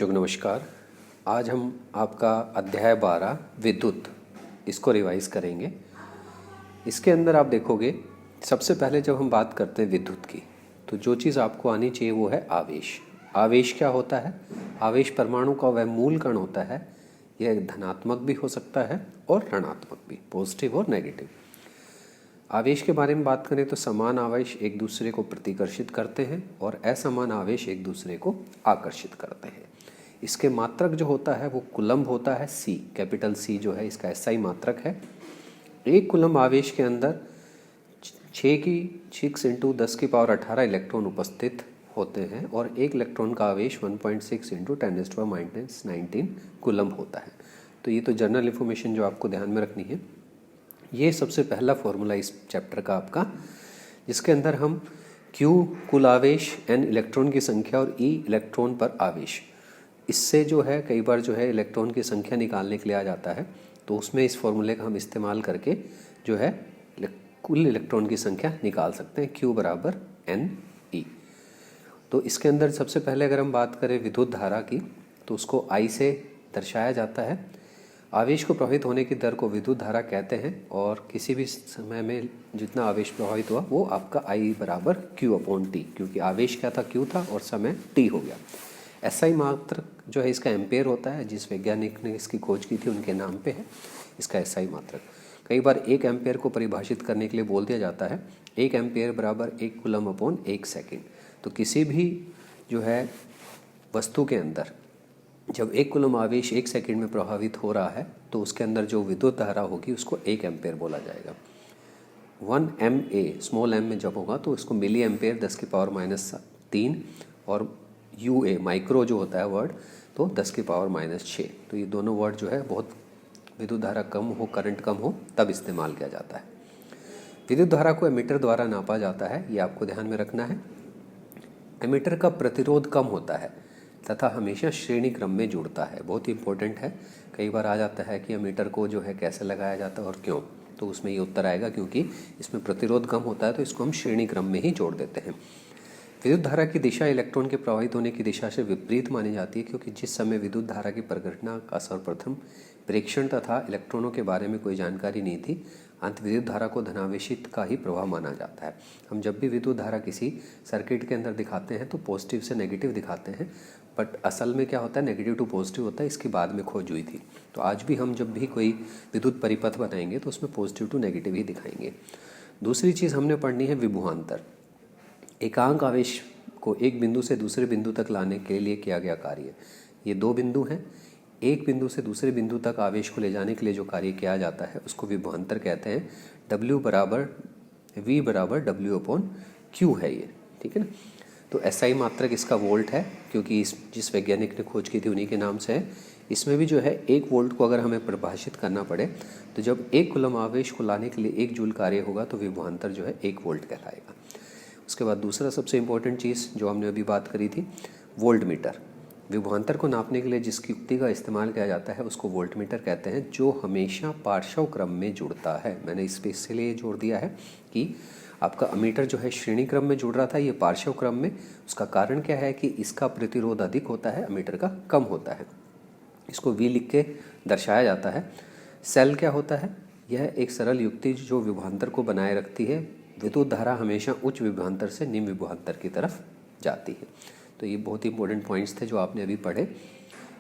नमस्कार। आज हम आपका अध्याय 12 विद्युत इसको रिवाइज करेंगे। इसके अंदर आप देखोगे सबसे पहले जब हम बात करते हैं विद्युत की तो जो चीज़ आपको आनी चाहिए वो है आवेश। आवेश क्या होता है? आवेश परमाणु का वह मूल कण होता है। यह धनात्मक भी हो सकता है और ऋणात्मक भी, पॉजिटिव और नेगेटिव। आवेश के बारे में बात करें तो समान आवेश एक दूसरे को प्रतिकर्षित करते हैं और असमान आवेश एक दूसरे को आकर्षित करते हैं। इसके मात्रक जो होता है वो कूलम्ब होता है। सी, कैपिटल सी जो है इसका एसआई मात्रक है। एक कूलम्ब आवेश के अंदर 6 इंटू 10⁻18 इलेक्ट्रॉन उपस्थित होते हैं और एक इलेक्ट्रॉन का आवेश 1.6 इंटू 10⁻19 कूलम्ब होता है। तो ये तो जनरल इन्फॉर्मेशन जो आपको ध्यान में रखनी है। ये सबसे पहला फॉर्मूला इस चैप्टर का आपका, जिसके अंदर हम Q कुल आवेश, N इलेक्ट्रॉन की संख्या और E इलेक्ट्रॉन पर आवेश, इससे जो है कई बार जो है इलेक्ट्रॉन की संख्या निकालने के लिए आ जाता है। तो उसमें इस फॉर्मूले का हम इस्तेमाल करके जो है कुल इलेक्ट्रॉन की संख्या निकाल सकते हैं, Q बराबर NE। तो इसके अंदर सबसे पहले अगर हम बात करें विद्युत धारा की तो उसको I से दर्शाया जाता है। आवेश को प्रभावित होने की दर को विद्युत धारा कहते हैं और किसी भी समय में जितना आवेश प्रभावित हुआ वो आपका I बराबर Q/T, क्योंकि आवेश क्या था, Q था और समय T हो गया। एसआई मात्रक जो है इसका एम्पेयर होता है। जिस वैज्ञानिक ने इसकी खोज की थी उनके नाम पे है इसका एसआई मात्रक। कई बार 1 एम्पेयर को परिभाषित करने के लिए बोल दिया जाता है 1 एम्पेयर बराबर 1 कूलम्ब/1 सेकेंड। तो किसी भी जो है वस्तु के अंदर जब 1 कूलम्ब आवेश 1 सेकेंड में प्रभावित हो रहा है तो उसके अंदर जो विद्युत धारा होगी उसको 1 एम्पेयर बोला जाएगा। 1 MA स्मॉल m में जब होगा तो इसको मिली एम्पेयर 10⁻³ और UA माइक्रो जो होता है वर्ड तो 10⁻⁶। तो ये दोनों वर्ड जो है बहुत विद्युत धारा कम हो, करंट कम हो तब इस्तेमाल किया जाता है। विद्युत धारा को एमीटर द्वारा नापा जाता है, ये आपको ध्यान में रखना है। एमीटर का प्रतिरोध कम होता है तथा हमेशा श्रेणी क्रम में जुड़ता है। बहुत ही इंपॉर्टेंट है। कई बार आ जाता है कि एमीटर को जो है कैसे लगाया जाता है और क्यों, तो उसमें ये उत्तर आएगा क्योंकि इसमें प्रतिरोध कम होता है तो इसको हम श्रेणी क्रम में ही जोड़ देते हैं। विद्युत धारा की दिशा इलेक्ट्रॉन के प्रवाहित होने की दिशा से विपरीत मानी जाती है, क्योंकि जिस समय विद्युत धारा की परिघटना का सर्वप्रथम प्रेक्षण तथा इलेक्ट्रॉनों के बारे में कोई जानकारी नहीं थी, अंत विद्युत धारा को धनावेशित का ही प्रभाव माना जाता है। हम जब भी विद्युत धारा किसी सर्किट के अंदर दिखाते हैं तो पॉजिटिव से नेगेटिव दिखाते हैं, बट असल में क्या होता है, नेगेटिव टू पॉजिटिव होता है। इसकी बाद में खोज हुई थी। तो आज भी हम जब भी कोई विद्युत परिपथ बनाएंगे तो उसमें पॉजिटिव टू नेगेटिव ही दिखाएंगे। दूसरी चीज़ हमने पढ़नी है विभवांतर। एकांक आवेश को एक बिंदु से दूसरे बिंदु तक लाने के लिए किया गया कार्य। ये 2 बिंदु हैं। एक बिंदु से दूसरे बिंदु तक आवेश को ले जाने के लिए जो कार्य किया जाता है उसको विभवांतर कहते हैं। W बराबर V बराबर W/Q है ये, ठीक है ना। तो एसआई मात्रक इसका वोल्ट है, क्योंकि जिस वैज्ञानिक ने खोज की थी उन्हीं के नाम से है। इसमें भी जो है 1 वोल्ट को अगर हमें परिभाषित करना पड़े तो जब 1 कूलम्ब आवेश को लाने के लिए 1 जूल कार्य होगा तो विभवांतर जो है 1 वोल्ट कहलाएगा। उसके बाद दूसरा सबसे इम्पोर्टेंट चीज़ जो हमने अभी बात करी थी, वोल्ट मीटर। विभवांतर को नापने के लिए जिस युक्ति का इस्तेमाल किया जाता है उसको वोल्ट मीटर कहते हैं, जो हमेशा पार्श्व क्रम में जुड़ता है। मैंने इस पे इसलिए जोड़ दिया है कि आपका अमीटर जो है श्रेणी क्रम में जुड़ रहा था, ये पार्श्व क्रम में। उसका कारण क्या है कि इसका प्रतिरोध अधिक होता है, अमीटर का कम होता है। इसको V लिख के दर्शाया जाता है। सेल क्या होता है? यह एक सरल युक्ति जो विभवांतर को बनाए रखती है। विद्युत धारा हमेशा उच्च विभवांतर से निम्न विभवांतर की तरफ जाती है। तो ये बहुत ही इंपॉर्टेंट पॉइंट्स थे जो आपने अभी पढ़े।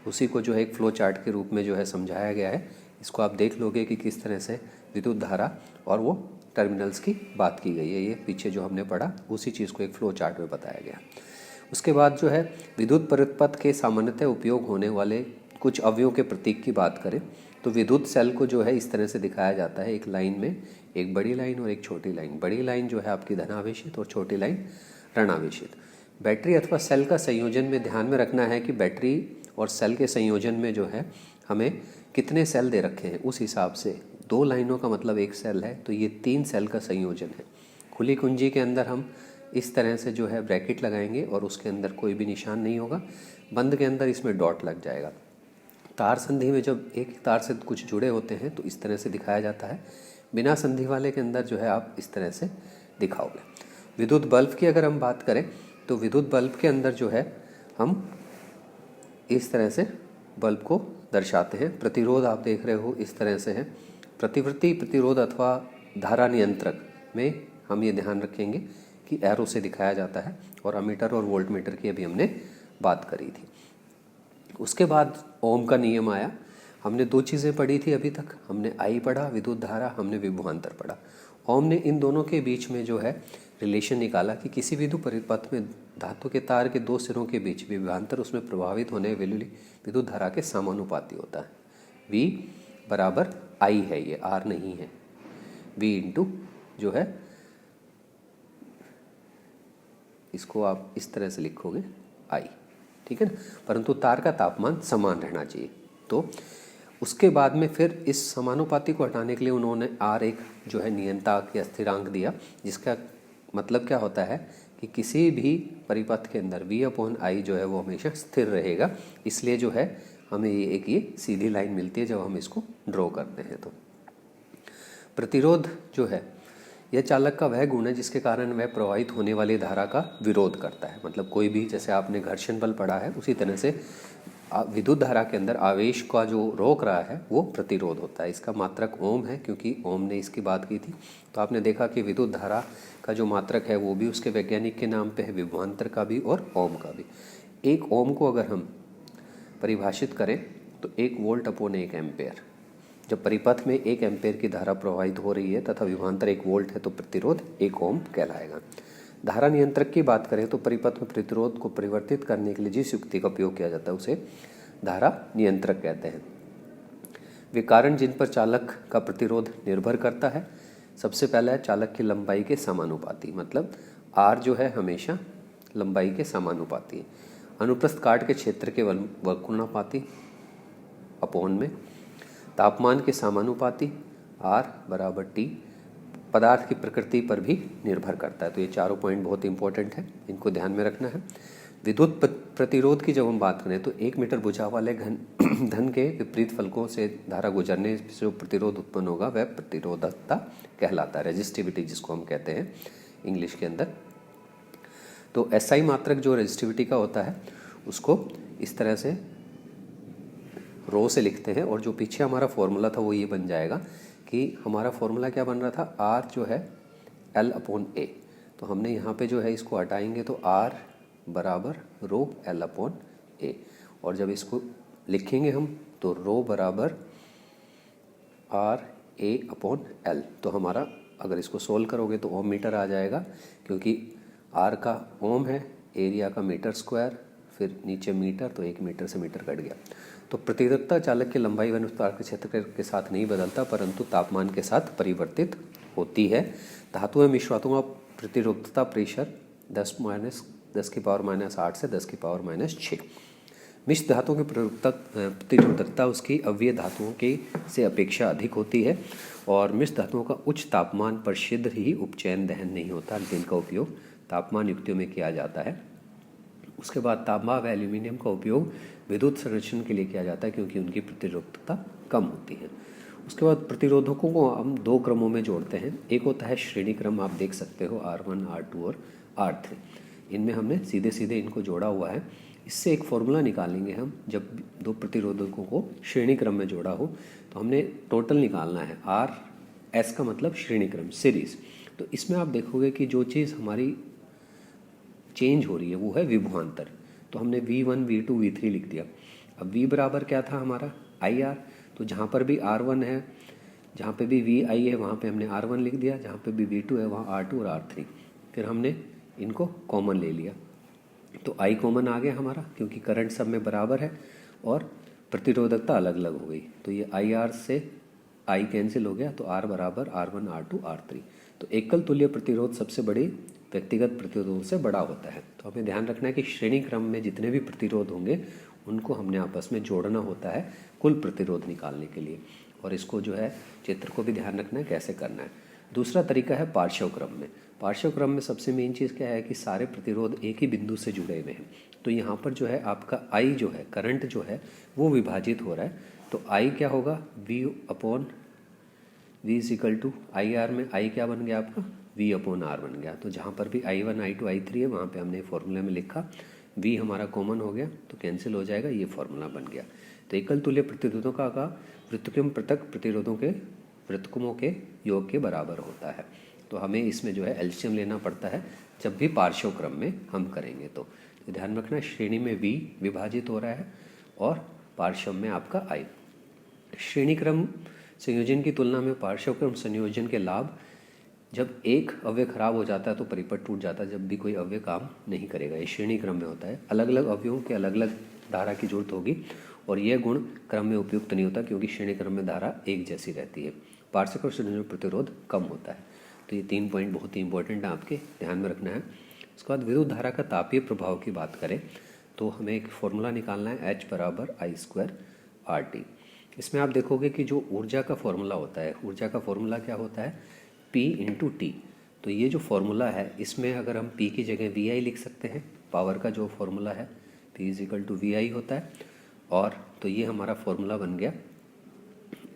उसी को जो है एक फ्लो चार्ट के रूप में जो है समझाया गया है। इसको आप देख लोगे कि किस तरह से विद्युत धारा और वो टर्मिनल्स की बात की गई है। ये पीछे जो हमने पढ़ा उसी चीज़ को एक फ्लो चार्ट में बताया गया। उसके बाद जो है विद्युत परिपथ के सामान्यतः उपयोग होने वाले कुछ अवयवों के प्रतीक की बात करें तो विद्युत सेल को जो है इस तरह से दिखाया जाता है, एक लाइन में एक बड़ी लाइन और एक छोटी लाइन। बड़ी लाइन जो है आपकी धनावेशित और छोटी लाइन ऋणावेशित। बैटरी अथवा सेल का संयोजन में ध्यान में रखना है कि बैटरी और सेल के संयोजन में जो है हमें कितने सेल दे रखे हैं उस हिसाब से। 2 लाइनों का मतलब 1 सेल है, तो ये 3 सेल का संयोजन है। खुली कुंजी के अंदर हम इस तरह से जो है ब्रैकेट लगाएंगे और उसके अंदर कोई भी निशान नहीं होगा। बंद के अंदर इसमें डॉट लग जाएगा। तार संधि में जब एक तार से कुछ जुड़े होते हैं तो इस तरह से दिखाया जाता है। बिना संधि वाले के अंदर जो है आप इस तरह से दिखाओगे। विद्युत बल्ब की अगर हम बात करें तो विद्युत बल्ब के अंदर जो है हम इस तरह से बल्ब को दर्शाते हैं। प्रतिरोध आप देख रहे हो इस तरह से है। प्रतिवर्ती प्रतिरोध अथवा धारा नियंत्रक में हम ये ध्यान रखेंगे कि एरो से दिखाया जाता है, और अमीटर और वोल्टमीटर की अभी हमने बात करी थी। उसके बाद ओम का नियम आया। हमने दो चीज़ें पढ़ी थी अभी तक, हमने आई पढ़ा, विद्युत धारा, हमने विभवांतर पढ़ा। ओम ने इन दोनों के बीच में जो है रिलेशन निकाला कि किसी विद्युत परिपथ में धातु के तार के दो सिरों के बीच विभवांतर उसमें प्रभावित होने वाली विद्युत धारा के समानुपाती होता है। V बराबर I है, ये R नहीं है। V इंटू जो है, इसको आप इस तरह से लिखोगे I, ठीक है ना, परंतु तार का तापमान समान रहना चाहिए। तो उसके बाद में फिर इस समानुपाती को हटाने के लिए उन्होंने R एक जो है नियंत्रक या स्थिरांक दिया, जिसका मतलब क्या होता है कि किसी भी परिपथ के अंदर V अपॉन I जो है वो हमेशा स्थिर रहेगा। इसलिए जो है हमें ये सीधी लाइन मिलती है जब हम इसको ड्रॉ करते हैं। तो प्रतिरोध जो है यह चालक का वह गुण है जिसके कारण वह प्रवाहित होने वाली धारा का विरोध करता है। मतलब कोई भी, जैसे आपने घर्षण बल पढ़ा है, उसी तरह से विद्युत धारा के अंदर आवेश का जो रोक रहा है वो प्रतिरोध होता है। इसका मात्रक ओम है, क्योंकि ओम ने इसकी बात की थी। तो आपने देखा कि विद्युत धारा का जो मात्रक है वो भी उसके वैज्ञानिक के नाम पे है, विभवांतर का भी और ओम का भी। एक ओम को अगर हम परिभाषित करें तो 1 वोल्ट अपॉन 1 एम्पेयर। जब परिपथ में 1 एम्पेयर की धारा प्रवाहित हो रही है तथा विभवांतर 1 वोल्ट है तो प्रतिरोध 1 ओम कहलाएगा। धारा नियंत्रक की बात करें तो परिपथ में प्रतिरोध को परिवर्तित करने के लिए जिस युक्ति का उपयोग किया जाता है उसे धारा नियंत्रक कहते हैं। वे कारण जिन पर चालक का प्रतिरोध निर्भर करता है, सबसे पहला है चालक की लंबाई के समानुपाती, मतलब R जो है हमेशा लंबाई के समानुपाती है। अनुप्रस्थ काट के क्षेत्र के वर्गुणापाती अपोन में, तापमान के समानुपाती R बराबर T, पदार्थ की प्रकृति पर भी निर्भर करता है। तो ये चारों पॉइंट बहुत इंपॉर्टेंट है, इनको ध्यान में रखना है। विद्युत प्रतिरोध की जब हम बात करें तो 1 मीटर भुजाव वाले धन के विपरीत फलकों से धारा गुजरने से जो प्रतिरोध उत्पन्न होगा वह प्रतिरोधकता कहलाता है, रेजिस्टिविटी जिसको हम कहते हैं इंग्लिश के अंदर। तो SI मात्रक जो रेजिस्टिविटी का होता है उसको इस तरह से रो से लिखते हैं, और जो पीछे हमारा फॉर्मूला था वो ये बन जाएगा कि हमारा फॉर्मूला क्या बन रहा था, R जो है L अपॉन A। तो हमने यहाँ पे जो है इसको हटाएंगे तो R बराबर रो L अपॉन A, और जब इसको लिखेंगे हम तो रो बराबर R A अपॉन L। तो हमारा अगर इसको सोल्व करोगे तो ओम मीटर आ जाएगा, क्योंकि R का ओम है, एरिया का मीटर स्क्वायर, फिर नीचे मीटर, तो 1 मीटर से मीटर कट गया। तो प्रतिरोधकता चालक की लंबाई व अनुप्रस्थ के क्षेत्र के साथ नहीं बदलता, परंतु तापमान के साथ परिवर्तित होती है। धातु एवं मिश्र का प्रतिरोधकता प्रेशर 10 की पावर -8 से 10 की पावर -6। मिश्र धातुओं की प्रतिरोधकता उसकी अव्यय धातुओं की से अपेक्षा अधिक होती है, और मिश्र धातुओं का उच्च तापमान पर शीघ्र ही उपचयन दहन नहीं होता, जिनका उपयोग तापमान युक्तियों में किया जाता है। उसके बाद तांबा व एल्यूमिनियम का उपयोग विद्युत संरक्षण के लिए किया जाता है, क्योंकि उनकी प्रतिरोधकता कम होती है। उसके बाद प्रतिरोधकों को हम 2 क्रमों में जोड़ते हैं। एक होता है श्रेणी क्रम, आप देख सकते हो R1, R2 और R3। इनमें हमने सीधे सीधे इनको जोड़ा हुआ है। इससे एक फॉर्मूला निकालेंगे हम, जब 2 प्रतिरोधकों को श्रेणी क्रम में जोड़ा हो तो हमने टोटल निकालना है। RS का मतलब श्रेणी क्रम, सीरीज। तो इसमें आप देखोगे कि जो चीज़ हमारी चेंज हो रही है वो है विभवांतर। तो हमने V1, V2, V3 लिख दिया। अब V बराबर क्या था हमारा, IR। तो जहाँ पर भी R1 है, जहाँ पे भी VI है वहाँ पे हमने R1 लिख दिया, जहाँ पे भी V2 है वहाँ R2 और R3। फिर हमने इनको कॉमन ले लिया, तो I कॉमन आ गया हमारा, क्योंकि करंट सब में बराबर है और प्रतिरोधकता अलग अलग हो गई। तो ये IR से I कैंसिल हो गया, तो R बराबर R1, R2, R3। तो एकल तुल्य प्रतिरोध सबसे बड़ी व्यक्तिगत प्रतिरोधों से बड़ा होता है। तो हमें ध्यान रखना है कि श्रेणी क्रम में जितने भी प्रतिरोध होंगे उनको हमने आपस में जोड़ना होता है कुल प्रतिरोध निकालने के लिए, और इसको जो है चित्र को भी ध्यान रखना है कैसे करना है। दूसरा तरीका है पार्श्व क्रम में। पार्श्व क्रम में सबसे मेन चीज़ क्या है कि सारे प्रतिरोध एक ही बिंदु से जुड़े हुए हैं। तो यहाँ पर जो है आपका I जो है, करंट जो है वो विभाजित हो रहा है। तो I क्या होगा, V upon V is equal to IR में I क्या बन गया आपका, V अपॉन R बन गया। तो जहाँ पर भी I1, I2, I3 है वहाँ पे हमने फॉर्मूले में लिखा V हमारा कॉमन हो गया तो कैंसिल हो जाएगा, ये फॉर्मूला बन गया। तो एकल तुल्य प्रतिरोधों का व्युत्क्रम पृथक प्रतिरोधों के व्युत्क्रमों के योग के बराबर होता है। तो हमें इसमें जो है एलसीएम लेना पड़ता है जब भी पार्श्व क्रम में हम करेंगे। तो ध्यान रखना, श्रेणी में V विभाजित हो रहा है और पार्श्व में आपका I। श्रेणी क्रम संयोजन की तुलना में पार्श्व क्रम संयोजन के लाभ, जब एक अवयव खराब हो जाता है तो परिपथ टूट जाता है, जब भी कोई अवयव काम नहीं करेगा। ये श्रेणी क्रम में होता है, अलग अलग अवयवों के अलग अलग धारा की जरूरत होगी और यह गुण क्रम में उपयुक्त नहीं होता क्योंकि श्रेणी क्रम में धारा एक जैसी रहती है। पार्श्व क्रम संयोजन प्रतिरोध कम होता है। तो ये 3 पॉइंट बहुत ही इंपॉर्टेंट है, आपके ध्यान में रखना है। उसके बाद विद्युत धारा का तापीय प्रभाव की बात करें तो हमें एक फॉर्मूला निकालना है, H बराबर I² RT। इसमें आप देखोगे कि जो ऊर्जा का फॉर्मूला होता है, ऊर्जा का फॉर्मूला क्या होता है, P × T। तो ये जो फॉर्मूला है इसमें अगर हम P की जगह VI लिख सकते हैं, पावर का जो फॉर्मूला है P = VI होता है। और तो ये हमारा फॉर्मूला बन गया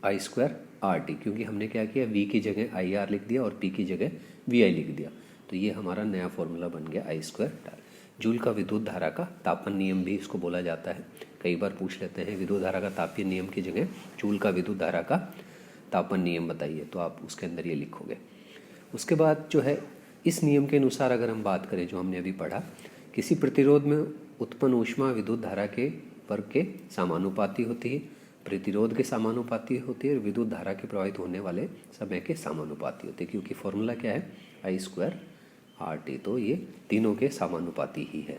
I² RT, क्योंकि हमने क्या किया, V की जगह IR लिख दिया और P की जगह VI लिख दिया। तो ये हमारा नया फॉर्मूला बन गया I²। जूल का विद्युत धारा का तापन नियम भी इसको बोला जाता है, कई बार पूछ लेते हैं विद्युत धारा का तापीय नियम की जगह जूल का विद्युत धारा का तापन नियम बताइए, तो आप उसके अंदर ये लिखोगे। उसके बाद जो है इस नियम के अनुसार अगर हम बात करें, जो हमने अभी पढ़ा, किसी प्रतिरोध में उत्पन्न ऊष्मा विद्युत धारा के वर्ग के समानुपाती होती है, प्रतिरोध के समानुपाती होती है और विद्युत धारा के प्रवाहित होने वाले समय के समानुपाती होती है, क्योंकि फॉर्मूला क्या है, I² RT। तो ये तीनों के समानुपाती ही है।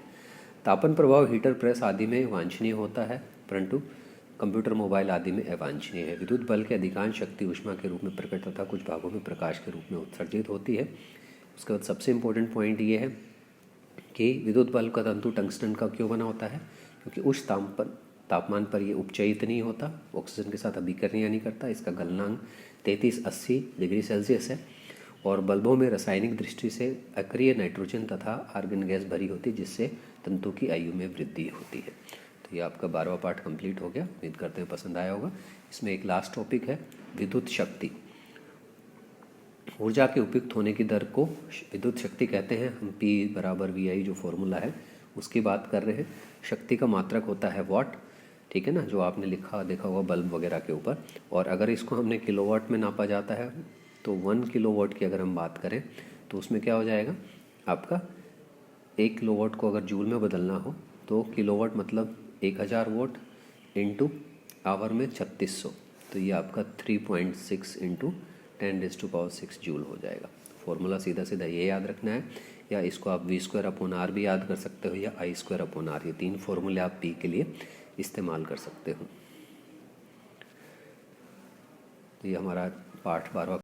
तापन प्रभाव हीटर प्रेस आदि में वांछनीय होता है, परंतु कंप्यूटर मोबाइल आदि में अवांछनीय है। विद्युत बल की अधिकांश शक्ति ऊष्मा के रूप में प्रकट तथा कुछ भागों में प्रकाश के रूप में उत्सर्जित होती है। उसके बाद सबसे इम्पोर्टेंट पॉइंट ये है कि विद्युत बल का तंतु टंगस्टन का क्यों बना होता है, क्योंकि उस तापमान पर ये उपचयित नहीं होता, ऑक्सीजन के साथ अभिक्रिया नहीं करता। इसका गलनांक 3380 डिग्री सेल्सियस है और बल्बों में रासायनिक दृष्टि से अक्रिय नाइट्रोजन तथा आर्गन गैस भरी होती है, जिससे तंतु की आयु में वृद्धि होती है। तो ये आपका 12वां पार्ट कंप्लीट हो गया, उम्मीद करते हैं पसंद आया होगा। इसमें एक लास्ट टॉपिक है विद्युत शक्ति। ऊर्जा के उपयुक्त होने की दर को विद्युत शक्ति कहते हैं। हम P = VI जो फॉर्मूला है उसकी बात कर रहे हैं। शक्ति का मात्रक होता है वाट, ठीक है ना, जो आपने देखा होगा बल्ब वगैरह के ऊपर। और अगर इसको हमने किलोवाट में नापा जाता है तो 1 किलोवाट की अगर हम बात करें तो उसमें क्या हो जाएगा आपका, 1 किलोवाट को अगर जूल में बदलना हो तो किलोवाट मतलब 1000 वाट इंटू आवर में 3600, तो ये आपका 3.6 × 10⁶ जूल हो जाएगा। फॉर्मूला सीधा सीधा ये याद रखना है, या इसको आप V² R भी याद कर सकते हो या I² R। ये 3 फॉर्मूले आप P के लिए इस्तेमाल कर सकते हो। तो ये हमारा पार्ट 12